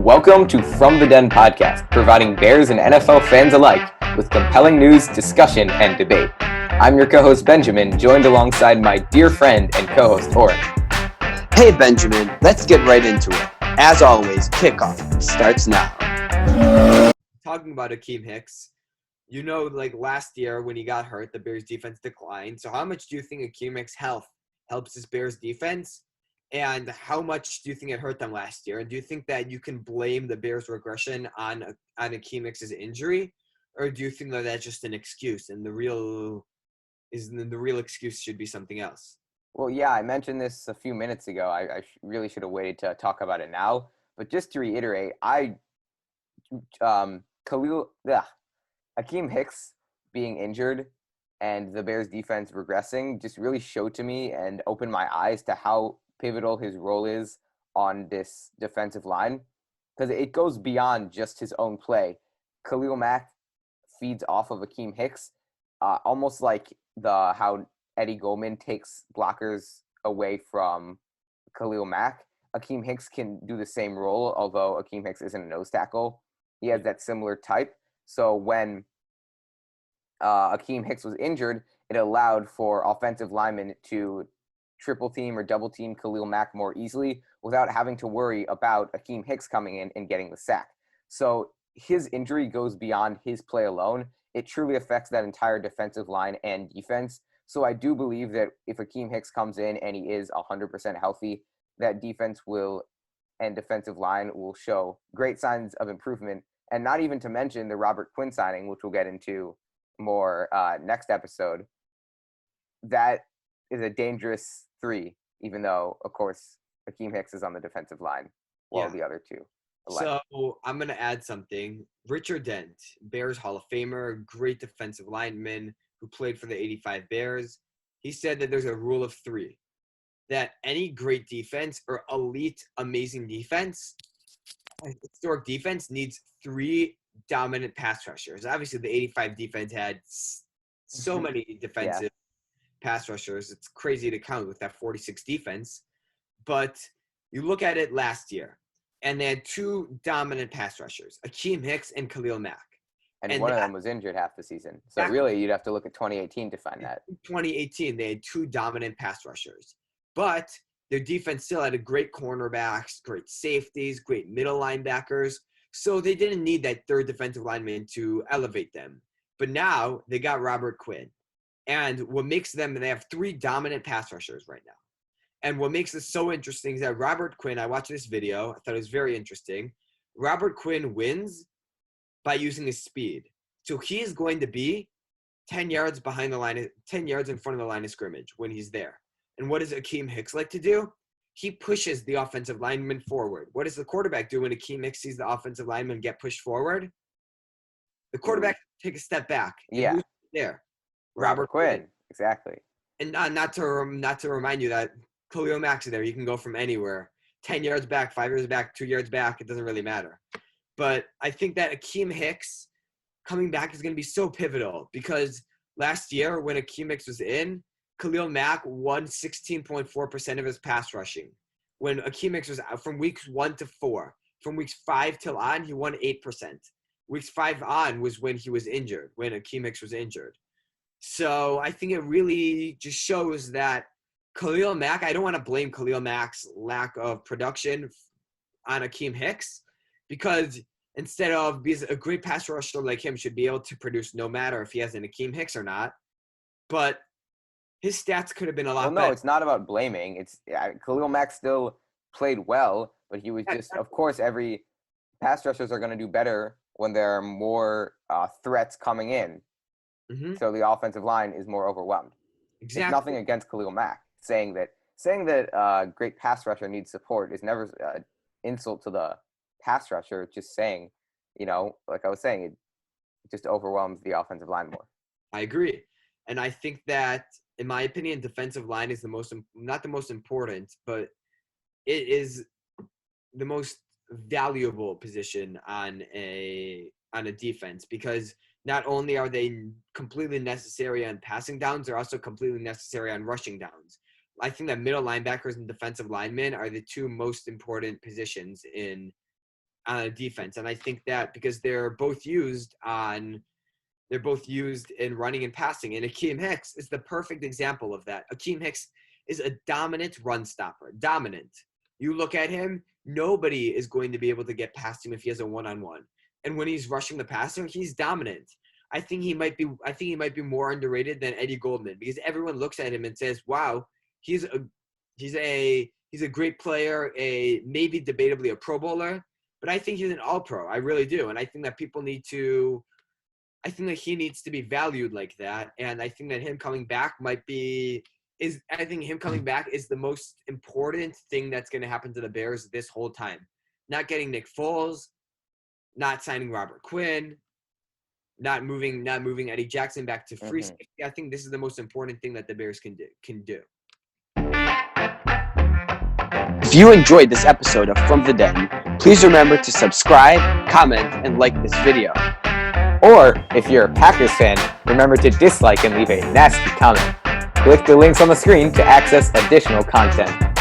Welcome to From the Den podcast, providing Bears and NFL fans alike with compelling news, discussion, and debate. I'm your co-host Benjamin, joined alongside my dear friend and co-host Oren. Hey Benjamin, let's get right into it. As always, kickoff starts now. Talking about Akiem Hicks, like last year when he got hurt, the Bears defense declined. So how much do you think Akiem Hicks' health helps this Bears defense? And how much do you think it hurt them last year? And do you think that you can blame the Bears' regression on Akiem Hicks' injury? Or do you think that that's just an excuse and the real excuse should be something else? Well, yeah, I mentioned this a few minutes ago. I really should have waited to talk about it now. But just to reiterate, Akiem Hicks being injured and the Bears defense regressing just really showed to me and opened my eyes to how pivotal his role is on this defensive line, because it goes beyond just his own play. Khalil Mack feeds off of Akiem Hicks, almost like how Eddie Goldman takes blockers away from Khalil Mack. Akiem Hicks can do the same role, although Akiem Hicks isn't a nose tackle. He has that similar type. So when Akiem Hicks was injured, it allowed for offensive linemen to triple team or double team Khalil Mack more easily without having to worry about Akiem Hicks coming in and getting the sack. So his injury goes beyond his play alone. It truly affects that entire defensive line and defense. So I do believe that if Akiem Hicks comes in and he is 100% healthy, that defense and defensive line will show great signs of improvement. And not even to mention the Robert Quinn signing, which we'll get into more next episode. That is a dangerous three, even though, of course, Akiem Hicks is on the defensive line while the other two. So I'm going to add something. Richard Dent, Bears Hall of Famer, great defensive lineman who played for the 85 Bears. He said that there's a rule of three, that any great defense or elite, amazing defense, historic defense needs three dominant pass rushers. Obviously, the 85 defense had so many defensive pass rushers. It's crazy to count with that 46 defense. But you look at it last year, and they had two dominant pass rushers, Akiem Hicks and Khalil Mack. And one of them was injured half the season. So really, you'd have to look at 2018 to find that. 2018, they had two dominant pass rushers. But their defense still had a great cornerbacks, great safeties, great middle linebackers. So they didn't need that third defensive lineman to elevate them. But now they got Robert Quinn. And what makes them, they have three dominant pass rushers right now. And what makes this so interesting is that Robert Quinn, I watched this video, I thought it was very interesting. Robert Quinn wins by using his speed. So he is going to be 10 yards behind the line, 10 yards in front of the line of scrimmage when he's there. And what does Akiem Hicks like to do? He pushes the offensive lineman forward. What does the quarterback do when Akiem Hicks sees the offensive lineman get pushed forward? The quarterback take a step back. Yeah. Who's there? Robert Quinn. Exactly. And not to remind you that Khalil Mack's there. You can go from anywhere. 10 yards back, 5 yards back, 2 yards back. It doesn't really matter. But I think that Akiem Hicks coming back is going to be so pivotal because last year when Akiem Hicks was in, Khalil Mack won 16.4% of his pass rushing. When Akiem Hicks was out from weeks 1 to 4, from weeks 5 till on, he won 8%. Weeks 5 on was when he was injured, when Akiem Hicks was injured. So I think it really just shows that Khalil Mack, I don't want to blame Khalil Mack's lack of production on Akiem Hicks because instead of being a great pass rusher like him should be able to produce no matter if he has an Akiem Hicks or not. But his stats could have been a lot better. No, it's not about blaming. Khalil Mack still played well, but he was just, of course, every pass rushers are going to do better when there are more threats coming in. Mm-hmm. So the offensive line is more overwhelmed. Exactly. It's nothing against Khalil Mack. Saying that great pass rusher needs support is never an insult to the pass rusher. It's just saying, like I was saying, it just overwhelms the offensive line more. I agree. And I think that, in my opinion, defensive line is not the most important, but it is the most valuable position on a defense because not only are they completely necessary on passing downs, they're also completely necessary on rushing downs. I think that middle linebackers and defensive linemen are the two most important positions in on a defense. And I think that because they're both used in running and passing. And Akiem Hicks is the perfect example of that. Akiem Hicks is a dominant run stopper. Dominant. You look at him, nobody is going to be able to get past him if he has a one-on-one. And when he's rushing the passer, he's dominant. I think he might be more underrated than Eddie Goldman, because everyone looks at him and says, "Wow, he's a great player, maybe debatably a Pro Bowler." But I think he's an All-Pro. I really do, and I think that I think that he needs to be valued like that, and I think that him coming back is the most important thing that's going to happen to the Bears this whole time. Not getting Nick Foles, not signing Robert Quinn, not moving Eddie Jackson back to free safety. I think this is the most important thing that the Bears can do. If you enjoyed this episode of From the Den, please remember to subscribe, comment, and like this video. Or, if you're a Packers fan, remember to dislike and leave a nasty comment. Click the links on the screen to access additional content.